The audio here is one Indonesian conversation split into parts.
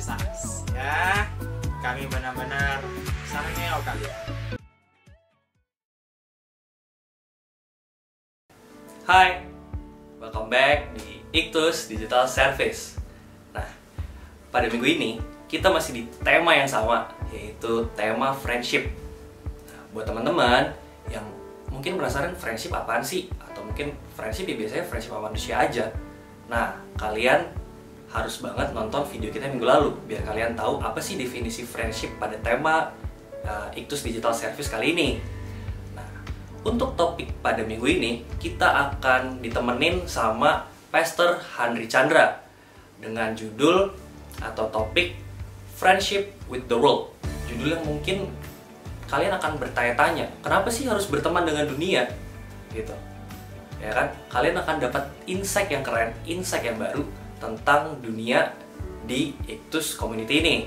sukses ya. Kami benar-benar sangat ngeyel kalian. Hai, welcome back di Iktus Digital Service. Nah, pada minggu ini kita masih di tema yang sama, yaitu tema friendship. Nah, buat teman-teman yang mungkin penasaran friendship apaan sih? Atau mungkin friendship ya biasanya friendship sama manusia aja. Nah, kalian harus banget nonton video kita minggu lalu biar kalian tahu apa sih definisi friendship pada tema Iktus Digital Service kali ini. Nah, untuk topik pada minggu ini kita akan ditemenin sama Pastor Handri Chandra dengan judul atau topik Friendship with the World. Judul yang mungkin kalian akan bertanya-tanya, kenapa sih harus berteman dengan dunia? Gitu. Ya kan? Kalian akan dapat insight yang keren, insight yang baru tentang dunia di Iktus Community ini.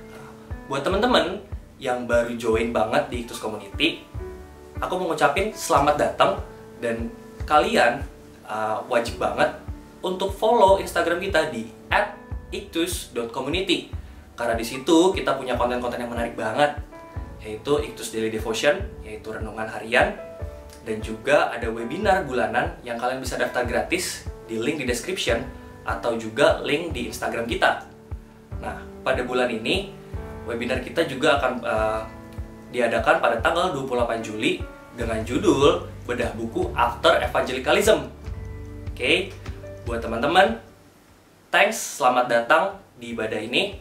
Nah, buat teman-teman yang baru join banget di Iktus Community, aku mau ngucapin selamat datang dan kalian wajib banget untuk follow Instagram kita di @iktus.community karena di situ kita punya konten-konten yang menarik banget, yaitu Iktus Daily Devotion, yaitu renungan harian, dan juga ada webinar bulanan yang kalian bisa daftar gratis di link di description atau juga link di Instagram kita. Nah, pada bulan ini webinar kita juga akan diadakan pada tanggal 28 Juli dengan judul Bedah Buku After Evangelicalism. Oke, buat teman-teman, thanks, selamat datang di ibadah ini.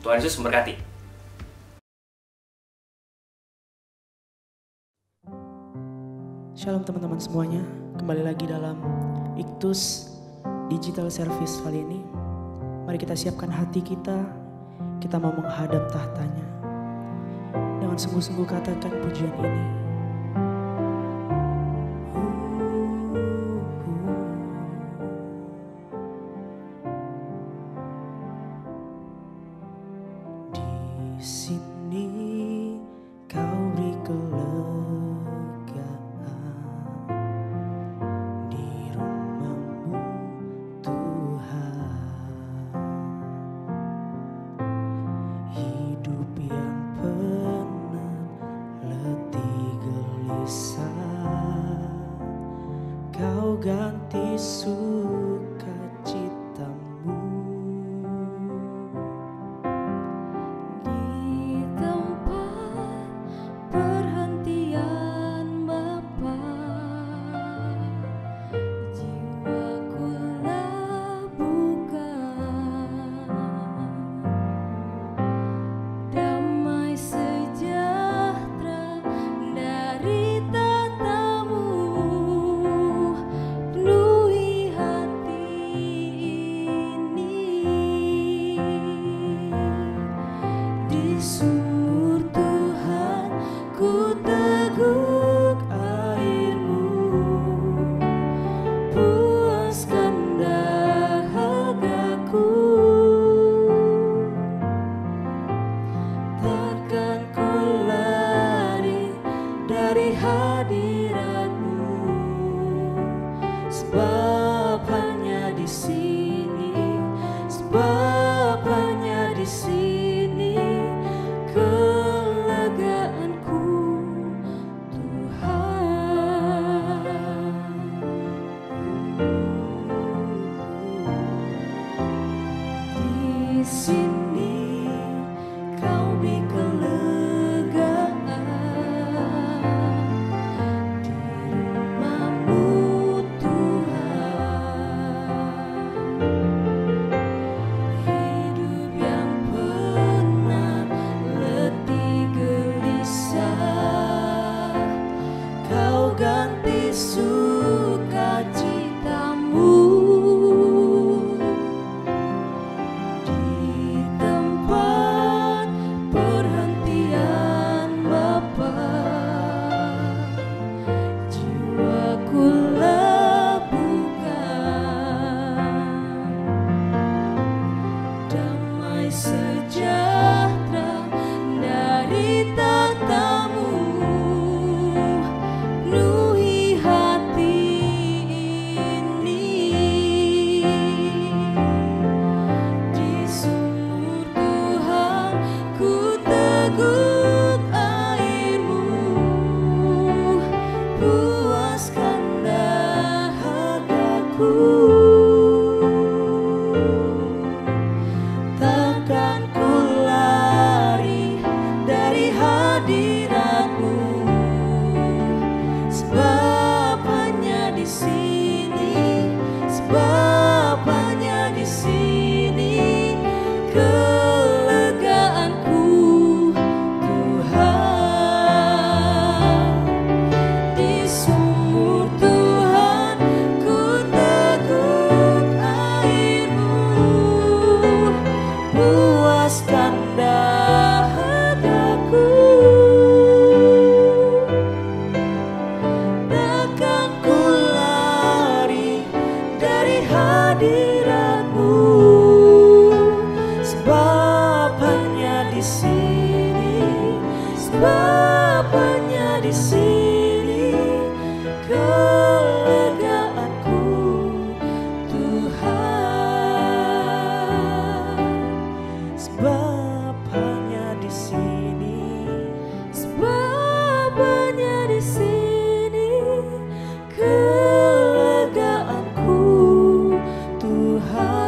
Tuhan Yesus memberkati. Shalom teman-teman semuanya, kembali lagi dalam Iktus Digital Service kali ini. Mari kita siapkan hati kita mau menghadap tahtanya. Dengan sungguh-sungguh katakan pujian ini. Di sini kau beri ganti sukacitamu di tempat perhentian Bapa, jiwaku labuhkan damai sejahtera dari tatamu. Penuhi hati ini di sumur Tuhan, ku teguk airmu, puaskan dahagaku. Takkan ku lari dari hadiratmu, sebab hanya di sini, sebab hanya di sini kelagaanku, Tuhan. Di sini kau beri kelegaan, di rumahmu hidup yang pernah letih gelisah, kau ganti sukacitamu. Di tempat perhentian Bapa, jiwaku labuhkan damai sejahtera dari tatamu. Penuhi hati di sini kelegaanku, Tuhan. Sebab hanya di sini, Sebab hanya di sini kelegaanku, Tuhan.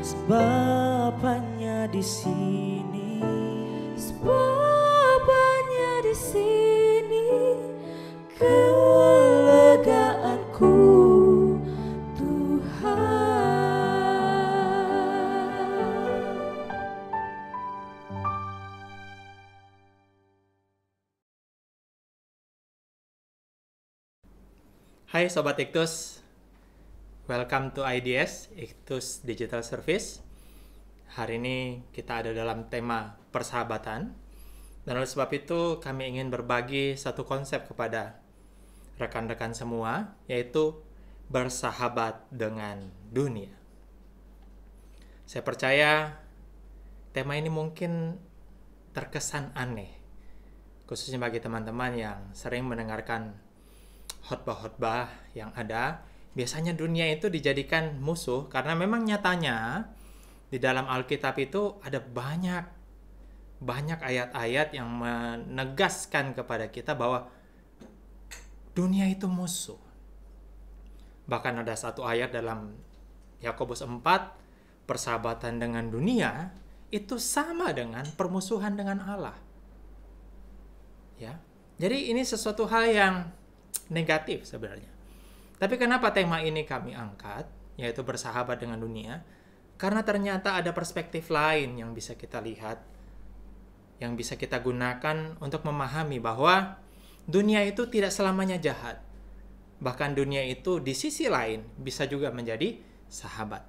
sebab hanya di sini, Sebab hanya di sini kelegaanku, Tuhan. Hai Sobat Iktus, welcome to IDS, Iktus Digital Service. Hari ini kita ada dalam tema persahabatan, dan oleh sebab itu kami ingin berbagi satu konsep kepada rekan-rekan semua, yaitu bersahabat dengan dunia. Saya percaya tema ini mungkin terkesan aneh, khususnya bagi teman-teman yang sering mendengarkan khotbah-khotbah yang ada. Biasanya dunia itu dijadikan musuh karena memang nyatanya di dalam Alkitab itu ada banyak ayat-ayat yang menegaskan kepada kita bahwa dunia itu musuh. Bahkan ada satu ayat dalam Yakobus 4, persahabatan dengan dunia itu sama dengan permusuhan dengan Allah. Ya. Jadi ini sesuatu hal yang negatif sebenarnya. Tapi kenapa tema ini kami angkat, yaitu bersahabat dengan dunia? Karena ternyata ada perspektif lain yang bisa kita lihat, yang bisa kita gunakan untuk memahami bahwa dunia itu tidak selamanya jahat. Bahkan dunia itu di sisi lain bisa juga menjadi sahabat.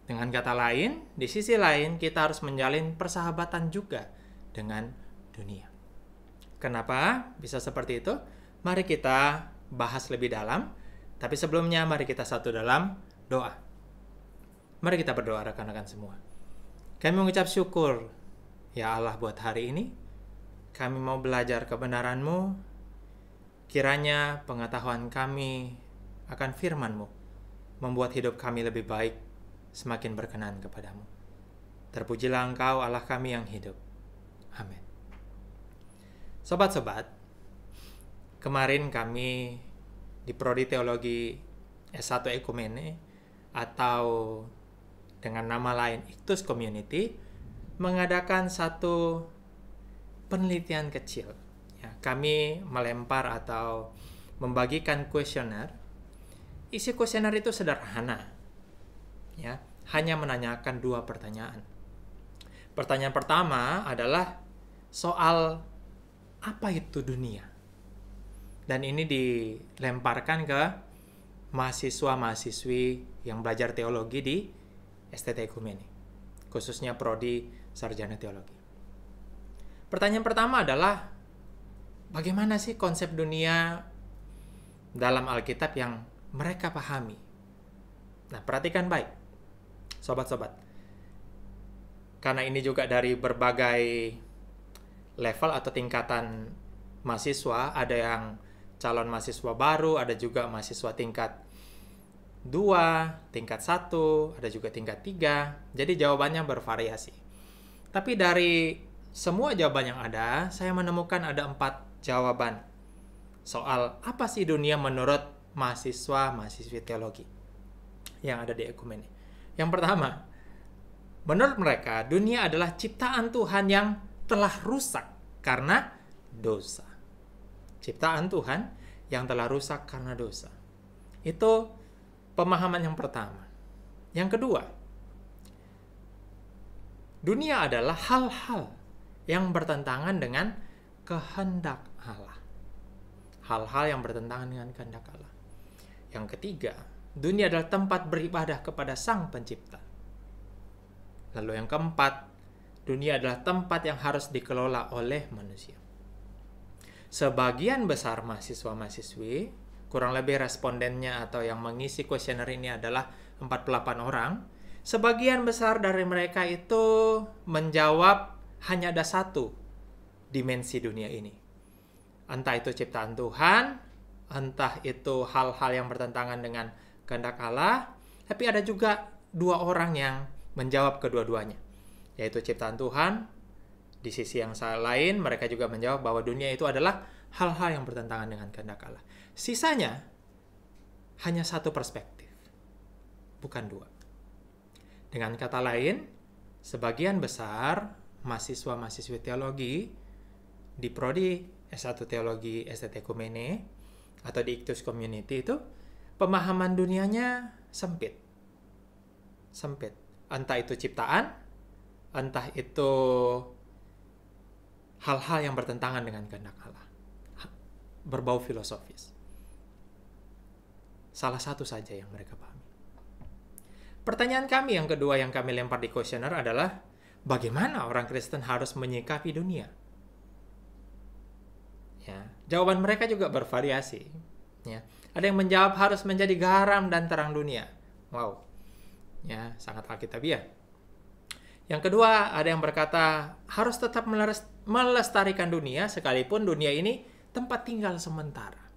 Dengan kata lain, di sisi lain kita harus menjalin persahabatan juga dengan dunia. Kenapa bisa seperti itu? Mari kita bahas lebih dalam, tapi sebelumnya mari kita satu dalam doa. Mari kita berdoa rekan-rekan semua. Kami mengucap syukur, ya Allah, buat hari ini. Kami mau belajar kebenaran-Mu. Kiranya pengetahuan kami akan firman-Mu membuat hidup kami lebih baik, semakin berkenan kepadamu. Terpujilah Engkau, Allah kami yang hidup. Amin. Sobat-sobat, kemarin kami di Prodi Teologi S1 Ekumene atau dengan nama lain Iktus Community mengadakan satu penelitian kecil. Ya, kami melempar atau membagikan kuesioner. Isi kuesioner itu sederhana. Ya, hanya menanyakan 2 pertanyaan. Pertanyaan pertama adalah soal apa itu dunia? Dan ini dilemparkan ke mahasiswa-mahasiswi yang belajar teologi di STT Ekumene, khususnya Prodi Sarjana Teologi. Pertanyaan pertama adalah, bagaimana sih konsep dunia dalam Alkitab yang mereka pahami? Nah, perhatikan baik, sobat-sobat. Karena ini juga dari berbagai level atau tingkatan mahasiswa, ada yang calon mahasiswa baru, ada juga mahasiswa tingkat 2, tingkat 1, ada juga tingkat 3. Jadi jawabannya bervariasi. Tapi dari semua jawaban yang ada, saya menemukan ada 4 jawaban soal apa sih dunia menurut mahasiswa-mahasiswi teologi yang ada di Ekumene. Yang pertama, menurut mereka dunia adalah ciptaan Tuhan yang telah rusak karena dosa. Ciptaan Tuhan yang telah rusak karena dosa. Itu pemahaman yang pertama. Yang kedua, dunia adalah hal-hal yang bertentangan dengan kehendak Allah. Hal-hal yang bertentangan dengan kehendak Allah. Yang ketiga, dunia adalah tempat beribadah kepada Sang Pencipta. Lalu yang keempat, dunia adalah tempat yang harus dikelola oleh manusia. Sebagian besar mahasiswa-mahasiswi, kurang lebih respondennya atau yang mengisi kuesioner ini adalah 48 orang, sebagian besar dari mereka itu menjawab hanya ada satu dimensi dunia ini. Entah itu ciptaan Tuhan, entah itu hal-hal yang bertentangan dengan kehendak Allah, tapi ada juga dua orang yang menjawab kedua-duanya, yaitu ciptaan Tuhan. Di sisi yang lain, mereka juga menjawab bahwa dunia itu adalah hal-hal yang bertentangan dengan kehendak Allah. Sisanya hanya satu perspektif, bukan dua. Dengan kata lain, sebagian besar mahasiswa-mahasiswi teologi di prodi S1 Teologi STT Ekumene atau di Ictus Community itu pemahaman dunianya sempit. Entah itu ciptaan, entah itu hal-hal yang bertentangan dengan kehendak Allah. Berbau filosofis. Salah satu saja yang mereka pahami. Pertanyaan kami yang kedua yang kami lempar di kuesioner adalah, bagaimana orang Kristen harus menyikapi dunia? Ya, jawaban mereka juga bervariasi. Ya, ada yang menjawab harus menjadi garam dan terang dunia. Wow, ya sangat alkitabiah. Yang kedua, ada yang berkata harus tetap melestarikan dunia sekalipun dunia ini tempat tinggal sementara.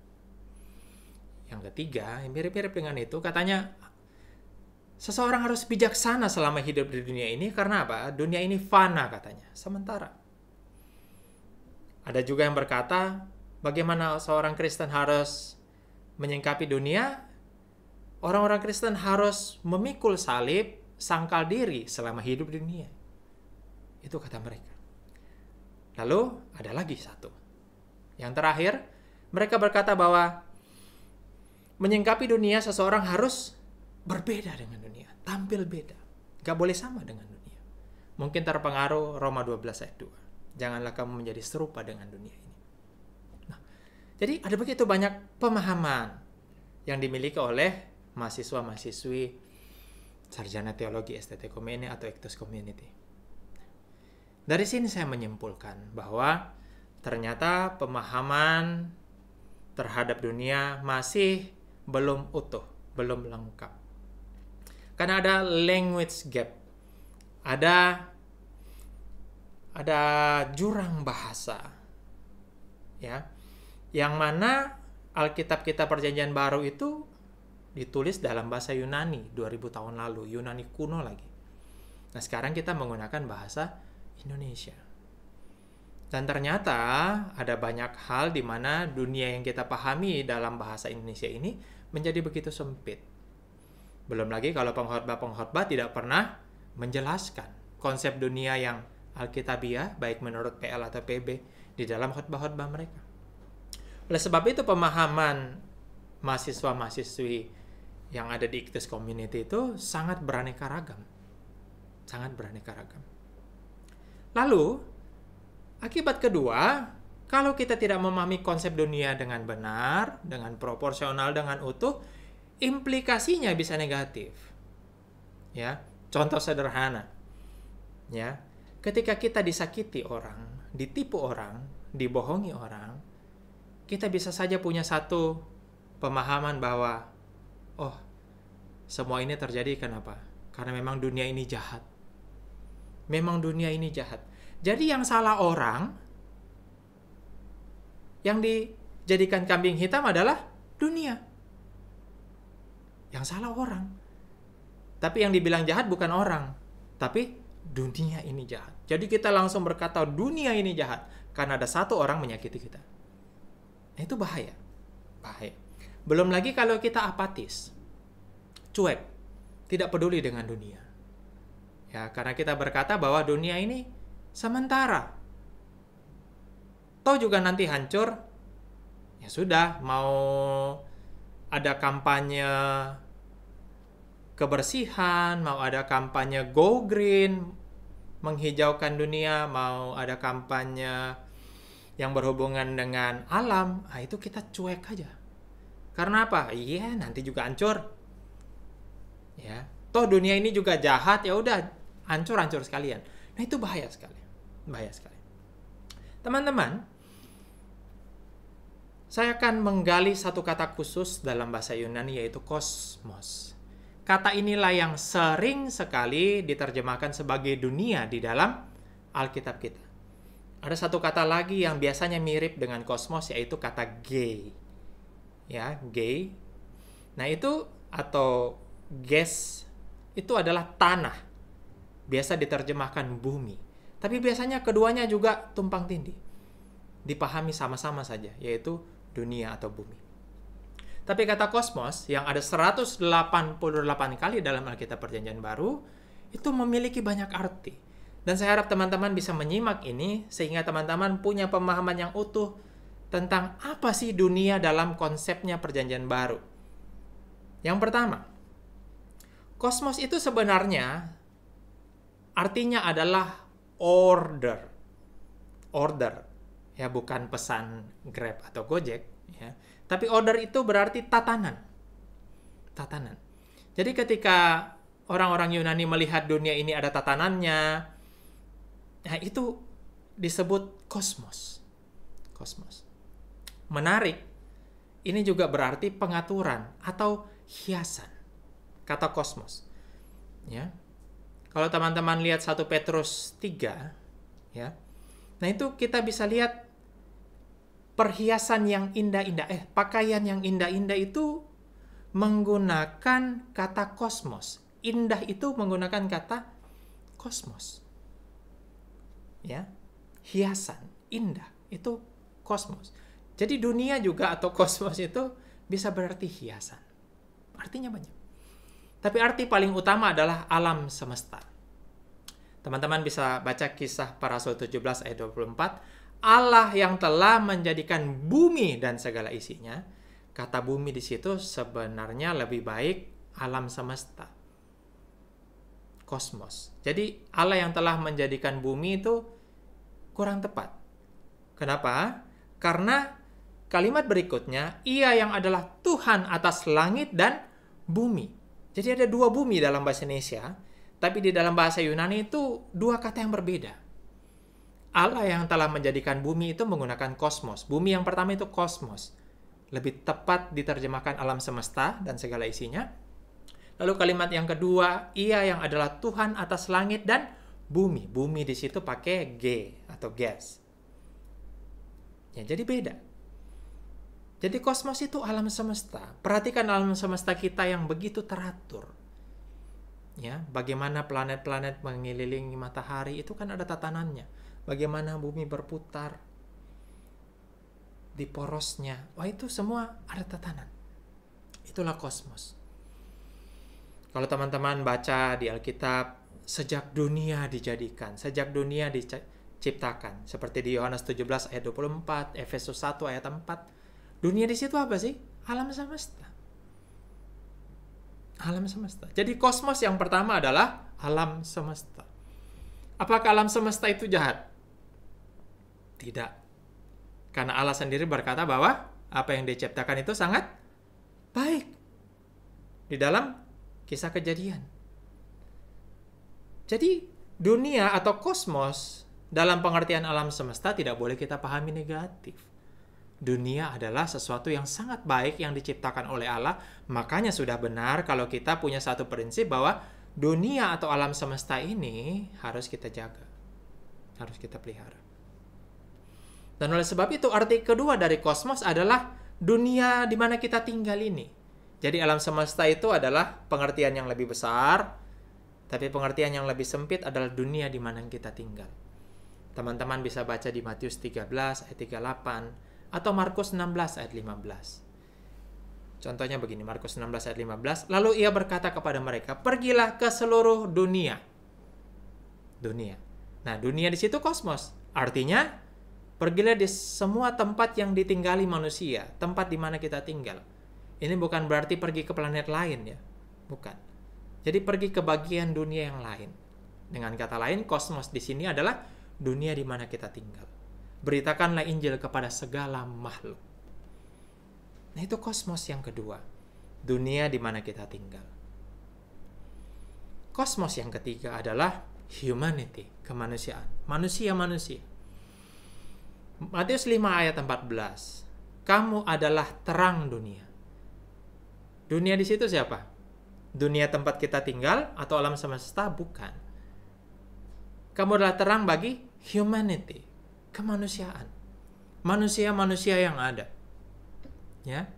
Yang ketiga, yang mirip-mirip dengan itu, katanya seseorang harus bijaksana selama hidup di dunia ini karena apa? Dunia ini fana katanya, sementara. Ada juga yang berkata, bagaimana seorang Kristen harus menyingkapi dunia? Orang-orang Kristen harus memikul salib, sangkal diri selama hidup di dunia. Itu kata mereka. Lalu ada lagi satu. Yang terakhir, mereka berkata bahwa menyingkapi dunia seseorang harus berbeda dengan dunia, tampil beda. Gak boleh sama dengan dunia. Mungkin terpengaruh Roma 12 ayat 2. Janganlah kamu menjadi serupa dengan dunia ini. Nah, jadi ada begitu banyak pemahaman yang dimiliki oleh mahasiswa-mahasiswi sarjana teologi STT Ekumene atau Ictus Community. Dari sini saya menyimpulkan bahwa ternyata pemahaman terhadap dunia masih belum utuh, belum lengkap. Karena ada language gap, ada jurang bahasa, ya, yang mana Alkitab kita Perjanjian Baru itu ditulis dalam bahasa Yunani 2000 tahun lalu, Yunani kuno lagi. Nah, sekarang kita menggunakan bahasa Indonesia. Dan ternyata ada banyak hal di mana dunia yang kita pahami dalam bahasa Indonesia ini menjadi begitu sempit. Belum lagi kalau pengkhotbah-pengkhotbah tidak pernah menjelaskan konsep dunia yang Alkitabiah, baik menurut PL atau PB, di dalam khotbah-khotbah mereka. Oleh sebab itu pemahaman mahasiswa-mahasiswi yang ada di Ictus Community itu sangat beraneka ragam. Sangat beraneka ragam. Lalu, akibat kedua, kalau kita tidak memahami konsep dunia dengan benar, dengan proporsional, dengan utuh, implikasinya bisa negatif. Ya, contoh sederhana. Ya, ketika kita disakiti orang, ditipu orang, dibohongi orang, kita bisa saja punya satu pemahaman bahwa, oh, semua ini terjadi kenapa? Karena memang dunia ini jahat. Memang dunia ini jahat. Jadi yang salah orang, yang dijadikan kambing hitam adalah dunia. Yang salah orang. Tapi yang dibilang jahat bukan orang, tapi dunia ini jahat. Jadi kita langsung berkata dunia ini jahat karena ada satu orang menyakiti kita. Nah, itu bahaya. Bahaya. Belum lagi kalau kita apatis, cuek, tidak peduli dengan dunia. Ya, karena kita berkata bahwa dunia ini sementara. Toh juga nanti hancur. Ya sudah, mau ada kampanye kebersihan, mau ada kampanye go green, menghijaukan dunia, mau ada kampanye yang berhubungan dengan alam, itu kita cuek aja. Karena apa? Iya, nanti juga hancur. Ya, toh dunia ini juga jahat, ya udah hancur sekalian. Nah, itu bahaya sekali. Bahaya sekali. Teman-teman, saya akan menggali satu kata khusus dalam bahasa Yunani yaitu kosmos. Kata inilah yang sering sekali diterjemahkan sebagai dunia di dalam Alkitab kita. Ada satu kata lagi yang biasanya mirip dengan kosmos, yaitu kata gay. Ya, gay. Nah, itu atau gas itu adalah tanah. Biasa diterjemahkan bumi. Tapi biasanya keduanya juga tumpang tindih. Dipahami sama-sama saja, yaitu dunia atau bumi. Tapi kata kosmos yang ada 188 kali dalam Alkitab Perjanjian Baru itu memiliki banyak arti. Dan saya harap teman-teman bisa menyimak ini sehingga teman-teman punya pemahaman yang utuh tentang apa sih dunia dalam konsepnya Perjanjian Baru. Yang pertama, kosmos itu sebenarnya artinya adalah order. Order. Ya, bukan pesan Grab atau Gojek, ya. Tapi order itu berarti tatanan. Tatanan. Jadi ketika orang-orang Yunani melihat dunia ini ada tatanannya, nah itu disebut kosmos. Kosmos. Menarik, ini juga berarti pengaturan atau hiasan. Kata kosmos. Ya. Kalau teman-teman lihat 1 Petrus 3, ya. Nah, itu kita bisa lihat perhiasan yang indah-indah, pakaian yang indah-indah itu menggunakan kata kosmos. Indah itu menggunakan kata kosmos. Ya. Hiasan, indah, itu kosmos. Jadi dunia juga atau kosmos itu bisa berarti hiasan. Artinya banyak. Tapi arti paling utama adalah alam semesta. Teman-teman bisa baca Kisah Para Rasul 17 ayat 24. Allah yang telah menjadikan bumi dan segala isinya. Kata bumi di situ sebenarnya lebih baik alam semesta. Kosmos. Jadi Allah yang telah menjadikan bumi itu kurang tepat. Kenapa? Karena kalimat berikutnya, Ia yang adalah Tuhan atas langit dan bumi. Jadi ada 2 bumi dalam bahasa Indonesia, tapi di dalam bahasa Yunani itu 2 kata yang berbeda. Allah yang telah menjadikan bumi itu menggunakan kosmos. Bumi yang pertama itu kosmos. Lebih tepat diterjemahkan alam semesta dan segala isinya. Lalu kalimat yang kedua, Ia yang adalah Tuhan atas langit dan bumi. Bumi di situ pakai G atau gas. Ya, jadi beda. Jadi kosmos itu alam semesta. Perhatikan alam semesta kita yang begitu teratur. Ya, bagaimana planet-planet mengelilingi matahari itu kan ada tatanannya. Bagaimana bumi berputar di porosnya. Wah, itu semua ada tatanan. Itulah kosmos. Kalau teman-teman baca di Alkitab, sejak dunia dijadikan, sejak dunia diciptakan. Seperti di Yohanes 17 ayat 24, Efesus 1 ayat 4. Dunia di situ apa sih? Alam semesta. Alam semesta. Jadi kosmos yang pertama adalah alam semesta. Apakah alam semesta itu jahat? Tidak. Karena Allah sendiri berkata bahwa apa yang diciptakan itu sangat baik. Di dalam Kisah Kejadian. Jadi dunia atau kosmos dalam pengertian alam semesta tidak boleh kita pahami negatif. Dunia adalah sesuatu yang sangat baik yang diciptakan oleh Allah. Makanya sudah benar kalau kita punya satu prinsip bahwa dunia atau alam semesta ini harus kita jaga. Harus kita pelihara. Dan oleh sebab itu arti kedua dari kosmos adalah dunia di mana kita tinggal ini. Jadi alam semesta itu adalah pengertian yang lebih besar, tapi pengertian yang lebih sempit adalah dunia di mana kita tinggal. Teman-teman bisa baca di Matius 13 ayat 38 atau Markus 16 ayat 15. Contohnya begini, Markus 16 ayat 15. Lalu ia berkata kepada mereka, pergilah ke seluruh dunia. Dunia. Nah, dunia di situ kosmos. Artinya, pergilah di semua tempat yang ditinggali manusia, tempat di mana kita tinggal. Ini bukan berarti pergi ke planet lain ya, bukan. Jadi pergi ke bagian dunia yang lain. Dengan kata lain, kosmos di sini adalah dunia di mana kita tinggal. Beritakanlah Injil kepada segala makhluk. Nah, itu kosmos yang kedua, dunia di mana kita tinggal. Kosmos yang ketiga adalah humanity, kemanusiaan, manusia-manusia. Matius 5 ayat 14. Kamu adalah terang dunia. Dunia di situ siapa? Dunia tempat kita tinggal atau alam semesta? Bukan. Kamu adalah terang bagi humanity. kemanusiaan. Manusia-manusia yang ada. Ya.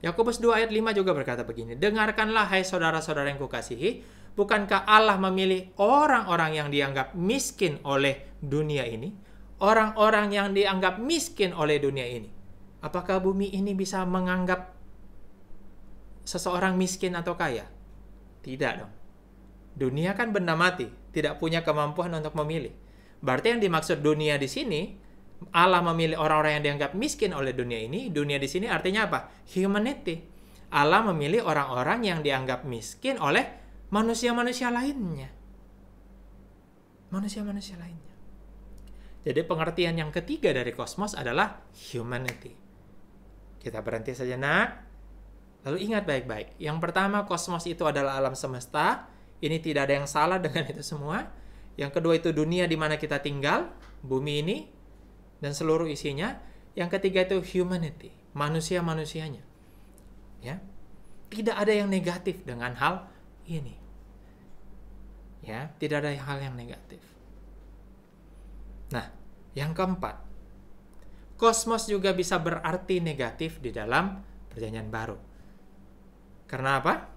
Yakobus 2 ayat 5 juga berkata begini, dengarkanlah hai saudara-saudara yang kukasihi, bukankah Allah memilih orang-orang yang dianggap miskin oleh dunia ini? Orang-orang yang dianggap miskin oleh dunia ini. Apakah bumi ini bisa menganggap seseorang miskin atau kaya? Tidak dong. Dunia kan benda mati, tidak punya kemampuan untuk memilih. Berarti yang dimaksud dunia di sini, Allah memilih orang-orang yang dianggap miskin oleh dunia ini. Dunia di sini artinya apa? Humanity. Allah memilih orang-orang yang dianggap miskin oleh manusia-manusia lainnya. Manusia-manusia lainnya. Jadi pengertian yang ketiga dari kosmos adalah humanity. Kita berhenti sejenak. Lalu ingat baik-baik. Yang pertama, kosmos itu adalah alam semesta. Ini tidak ada yang salah dengan itu semua. Yang kedua itu dunia di mana kita tinggal, bumi ini, dan seluruh isinya. Yang ketiga itu humanity, manusia-manusianya. Ya. Tidak ada yang negatif dengan hal ini. Ya, tidak ada hal yang negatif. Nah, yang keempat, kosmos juga bisa berarti negatif di dalam Perjanjian Baru. Karena apa?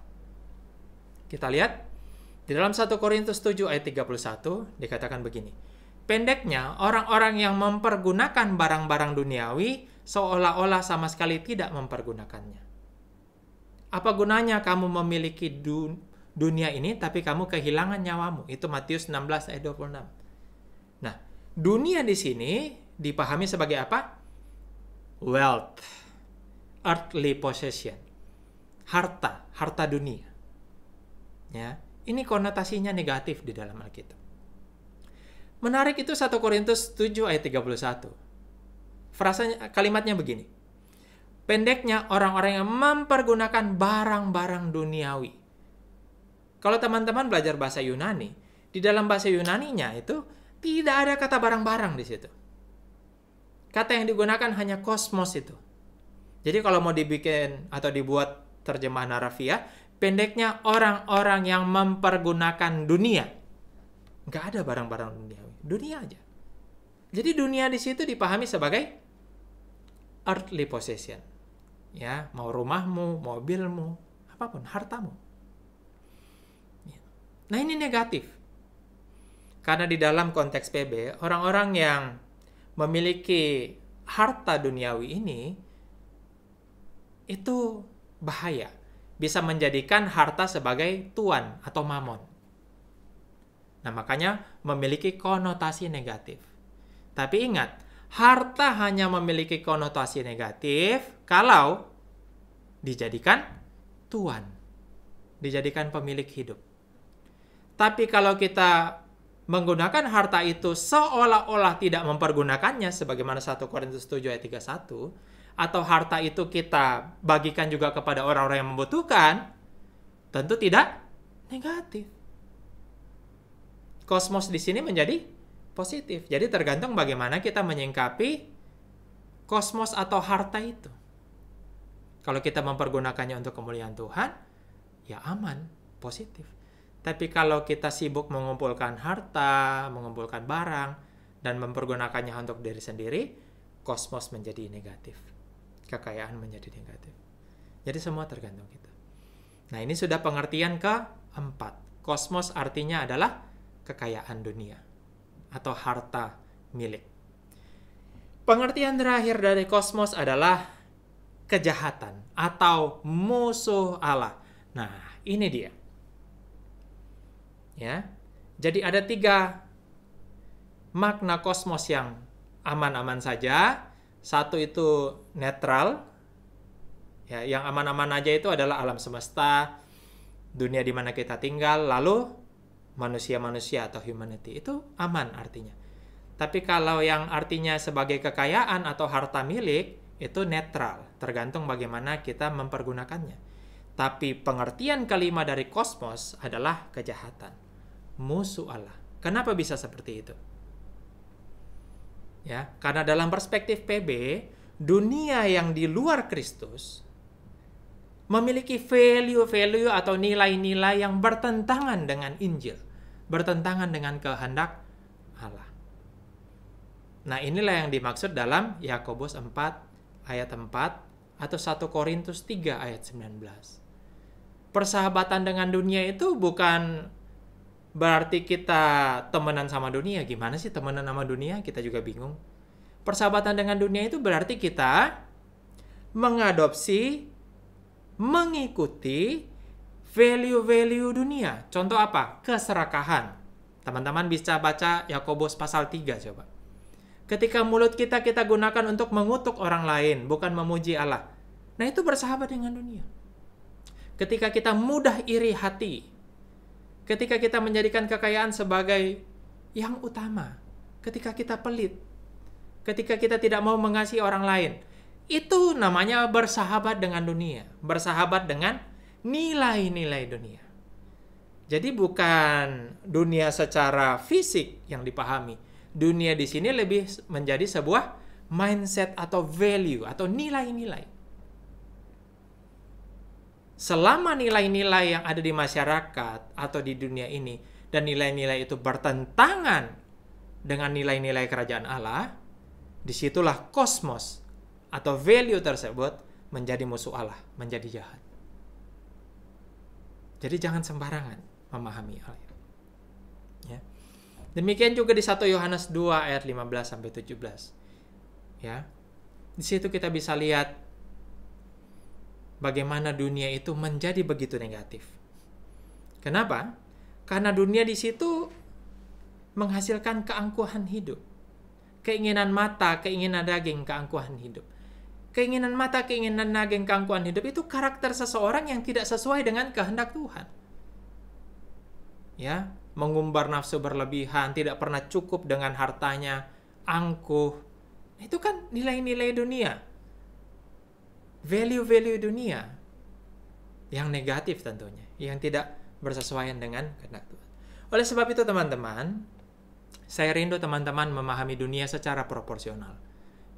Kita lihat di dalam 1 Korintus 7 ayat 31 dikatakan begini. Pendeknya, orang-orang yang mempergunakan barang-barang duniawi seolah-olah sama sekali tidak mempergunakannya. Apa gunanya kamu memiliki dunia ini tapi kamu kehilangan nyawamu? Itu Matius 16 ayat 26. Nah, dunia di sini dipahami sebagai apa? Wealth, earthly possession, harta dunia. Ya, ini konotasinya negatif di dalam Alkitab. Menarik itu 1 Korintus 7 ayat 31. Frasanya, kalimatnya begini. Pendeknya orang-orang yang mempergunakan barang-barang duniawi. Kalau teman-teman belajar bahasa Yunani, di dalam bahasa Yunaninya itu tidak ada kata barang-barang di situ. Kata yang digunakan hanya kosmos itu. Jadi kalau mau dibikin atau dibuat terjemahan harafiah, pendeknya orang-orang yang mempergunakan dunia. Nggak ada barang-barang duniawi. Dunia aja. Jadi dunia di situ dipahami sebagai earthly possession. Ya, mau rumahmu, mobilmu, apapun, hartamu. Nah, ini negatif. Karena di dalam konteks PB, orang-orang yang memiliki harta duniawi ini itu bahaya. Bisa menjadikan harta sebagai tuan atau mamon. Nah, makanya memiliki konotasi negatif. Tapi ingat, harta hanya memiliki konotasi negatif kalau dijadikan tuan, dijadikan pemilik hidup. Tapi kalau kita menggunakan harta itu seolah-olah tidak mempergunakannya, sebagaimana 1 Korintus 7 ayat 31, atau harta itu kita bagikan juga kepada orang-orang yang membutuhkan, tentu tidak negatif. Kosmos di sini menjadi positif. Jadi tergantung bagaimana kita menyingkapi kosmos atau harta itu. Kalau kita mempergunakannya untuk kemuliaan Tuhan, ya aman, positif. Tapi kalau kita sibuk mengumpulkan harta, mengumpulkan barang, dan mempergunakannya untuk diri sendiri, kosmos menjadi negatif. Kekayaan menjadi negatif. Jadi semua tergantung kita. Nah, ini sudah pengertian keempat. Kosmos artinya adalah kekayaan dunia atau harta milik. Pengertian terakhir dari kosmos adalah kejahatan atau musuh Allah. Nah, ini dia. Ya. Jadi ada 3 makna kosmos yang aman-aman saja. Satu itu netral. Ya, yang aman-aman aja itu adalah alam semesta, dunia di mana kita tinggal, lalu manusia-manusia atau humanity. Itu aman artinya. Tapi kalau yang artinya sebagai kekayaan atau harta milik, itu netral, tergantung bagaimana kita mempergunakannya. Tapi pengertian kelima dari kosmos adalah kejahatan, musuh Allah. Kenapa bisa seperti itu? Ya, karena dalam perspektif PB, dunia yang di luar Kristus memiliki value-value atau nilai-nilai yang bertentangan dengan Injil, bertentangan dengan kehendak Allah. Nah, inilah yang dimaksud dalam Yakobus 4 ayat 4 atau 1 Korintus 3 ayat 19. Persahabatan dengan dunia itu bukan berarti kita temenan sama dunia. Gimana sih temenan sama dunia? Kita juga bingung. Persahabatan dengan dunia itu berarti kita mengadopsi, mengikuti value-value dunia. Contoh apa? Keserakahan. Teman-teman bisa baca Yakobus pasal 3 coba. Ketika mulut kita gunakan untuk mengutuk orang lain, bukan memuji Allah. Nah, itu bersahabat dengan dunia. Ketika kita mudah iri hati, ketika kita menjadikan kekayaan sebagai yang utama, ketika kita pelit, ketika kita tidak mau mengasihi orang lain, itu namanya bersahabat dengan dunia, bersahabat dengan nilai-nilai dunia. Jadi bukan dunia secara fisik yang dipahami. Dunia di sini lebih menjadi sebuah mindset atau value atau nilai-nilai. Selama nilai-nilai yang ada di masyarakat atau di dunia ini dan nilai-nilai itu bertentangan dengan nilai-nilai kerajaan Allah, disitulah kosmos atau value tersebut menjadi musuh Allah, menjadi jahat. Jadi jangan sembarangan memahami hal itu. Ya. Demikian juga di 1 Yohanes 2 ayat 15 sampai 17. Ya. Di situ kita bisa lihat bagaimana dunia itu menjadi begitu negatif. Kenapa? Karena dunia di situ menghasilkan keangkuhan hidup. Keinginan mata, keinginan daging, keangkuhan hidup. Keinginan mata, keinginan daging, keangkuhan hidup itu karakter seseorang yang tidak sesuai dengan kehendak Tuhan. Ya, mengumbar nafsu berlebihan, tidak pernah cukup dengan hartanya, angkuh. Itu kan nilai-nilai dunia. Value-value dunia yang negatif tentunya, yang tidak bersesuaian dengan kehendak Tuhan. Oleh sebab itu teman-teman, saya rindu teman-teman memahami dunia secara proporsional.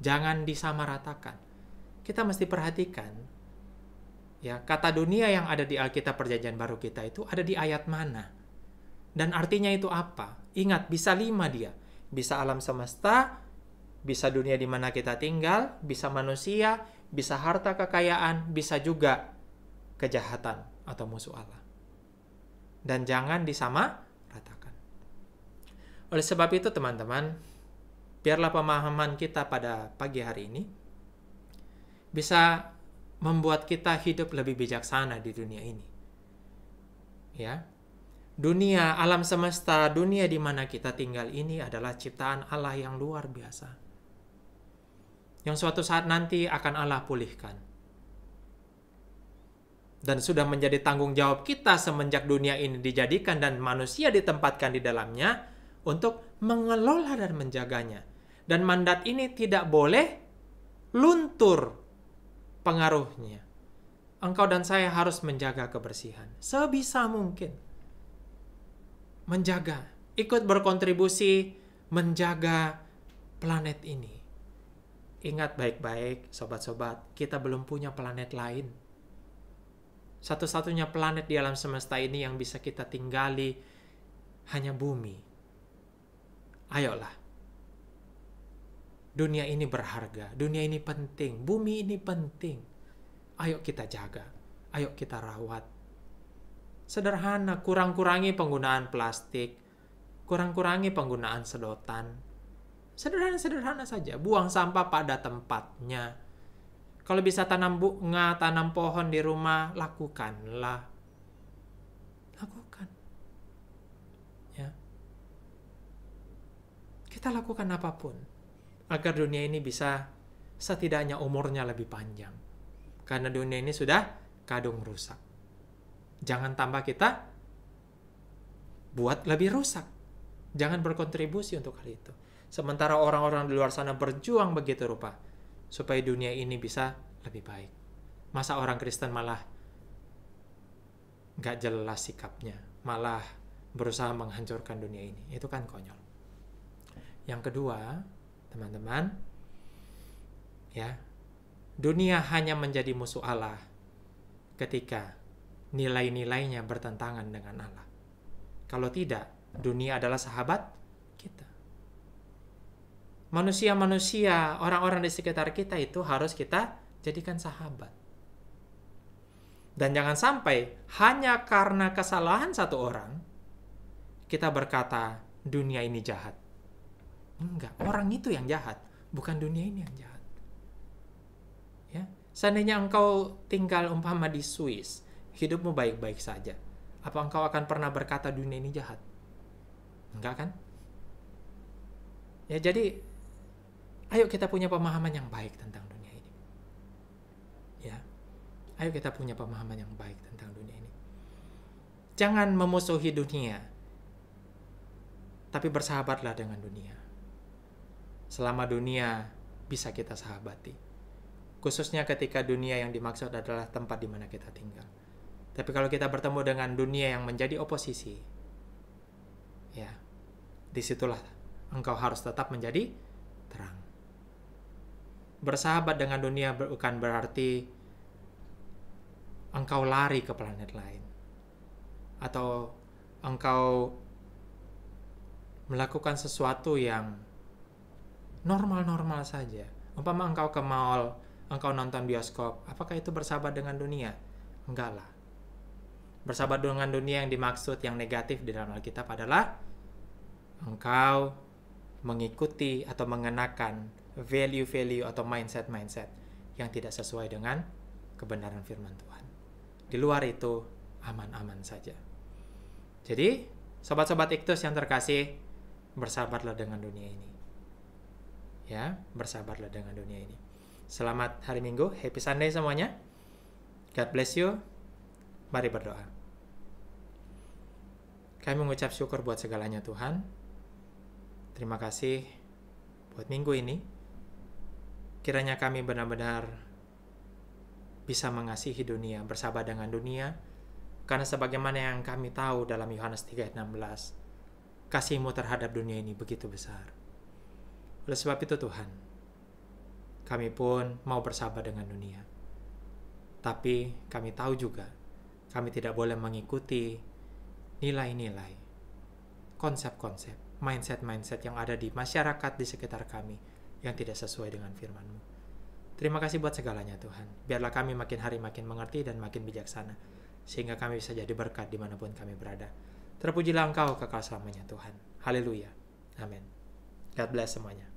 Jangan disamaratakan. Kita mesti perhatikan, ya, kata dunia yang ada di Alkitab Perjanjian Baru kita itu ada di ayat mana? Dan artinya itu apa? Ingat, bisa 5 dia. Bisa alam semesta, bisa dunia di mana kita tinggal, bisa manusia, bisa harta kekayaan, bisa juga kejahatan atau musuh Allah. Dan jangan disamaratakan. Oleh sebab itu teman-teman, biarlah pemahaman kita pada pagi hari ini bisa membuat kita hidup lebih bijaksana di dunia ini. Ya. Dunia, alam semesta, dunia di mana kita tinggal ini adalah ciptaan Allah yang luar biasa. Yang suatu saat nanti akan Allah pulihkan. Dan sudah menjadi tanggung jawab kita semenjak dunia ini dijadikan dan manusia ditempatkan di dalamnya untuk mengelola dan menjaganya. Dan mandat ini tidak boleh luntur pengaruhnya. Engkau dan saya harus menjaga kebersihan sebisa mungkin. Menjaga, ikut berkontribusi menjaga planet ini. Ingat baik-baik, sobat-sobat, kita belum punya planet lain. Satu-satunya planet di alam semesta ini yang bisa kita tinggali hanya bumi. Ayolah. Dunia ini berharga, dunia ini penting, bumi ini penting. Ayo kita jaga, ayo kita rawat. Sederhana, kurang-kurangi penggunaan plastik, kurang-kurangi penggunaan sedotan. Sederhana-sederhana saja, buang sampah pada tempatnya. Kalau bisa tanam bunga, tanam pohon di rumah, lakukanlah. Lakukan. Ya. Kita lakukan apapun agar dunia ini bisa setidaknya umurnya lebih panjang. Karena dunia ini sudah kadung rusak. Jangan tambah kita buat lebih rusak. Jangan berkontribusi untuk hal itu. Sementara orang-orang di luar sana berjuang begitu rupa supaya dunia ini bisa lebih baik. Masa orang Kristen malah gak jelas sikapnya, malah berusaha menghancurkan dunia ini. Itu kan konyol. Yang kedua, teman-teman, ya, dunia hanya menjadi musuh Allah ketika nilai-nilainya bertentangan dengan Allah. Kalau tidak, dunia adalah sahabat kita. manusia-manusia, orang-orang di sekitar kita itu harus kita jadikan sahabat. Dan jangan sampai hanya karena kesalahan satu orang, kita berkata dunia ini jahat. Enggak, orang itu yang jahat, bukan dunia ini yang jahat. Ya, seandainya engkau tinggal umpama di Swiss, hidupmu baik-baik saja, apa engkau akan pernah berkata dunia ini jahat? Enggak kan? Ya, jadi ayo kita punya pemahaman yang baik tentang dunia ini. Ya. Ayo kita punya pemahaman yang baik tentang dunia ini. Jangan memusuhi dunia, tapi bersahabatlah dengan dunia. Selama dunia bisa kita sahabati. Khususnya ketika dunia yang dimaksud adalah tempat di mana kita tinggal. Tapi kalau kita bertemu dengan dunia yang menjadi oposisi, ya, disitulah engkau harus tetap menjadi terang. Bersahabat dengan dunia bukan berarti engkau lari ke planet lain, atau engkau melakukan sesuatu yang normal-normal saja. Umpama engkau ke mall, engkau nonton bioskop, apakah itu bersahabat dengan dunia? Enggak lah. Bersahabat dengan dunia yang dimaksud, yang negatif di dalam Alkitab adalah engkau mengikuti atau mengenakan value-value atau mindset-mindset yang tidak sesuai dengan kebenaran firman Tuhan. Di luar itu aman-aman saja. Jadi, sobat-sobat Iktus yang terkasih, bersahabatlah dengan dunia ini. Ya, bersahabatlah dengan dunia ini. Selamat hari Minggu, happy Sunday semuanya. God bless you. Mari berdoa. Kami mengucap syukur buat segalanya Tuhan. Terima kasih buat minggu ini. Kiranya kami benar-benar bisa mengasihi dunia, bersahabat dengan dunia, karena sebagaimana yang kami tahu dalam Yohanes 3:16, kasih-Mu terhadap dunia ini begitu besar. Oleh sebab itu Tuhan, kami pun mau bersahabat dengan dunia. Tapi kami tahu juga, kami tidak boleh mengikuti nilai-nilai, konsep-konsep, mindset-mindset yang ada di masyarakat di sekitar kami yang tidak sesuai dengan firman-Mu. Terima kasih buat segalanya Tuhan. Biarlah kami makin hari makin mengerti dan makin bijaksana, sehingga kami bisa jadi berkat dimanapun kami berada. Terpujilah Engkau kekal selamanya Tuhan. Haleluya. Amin. God bless semuanya.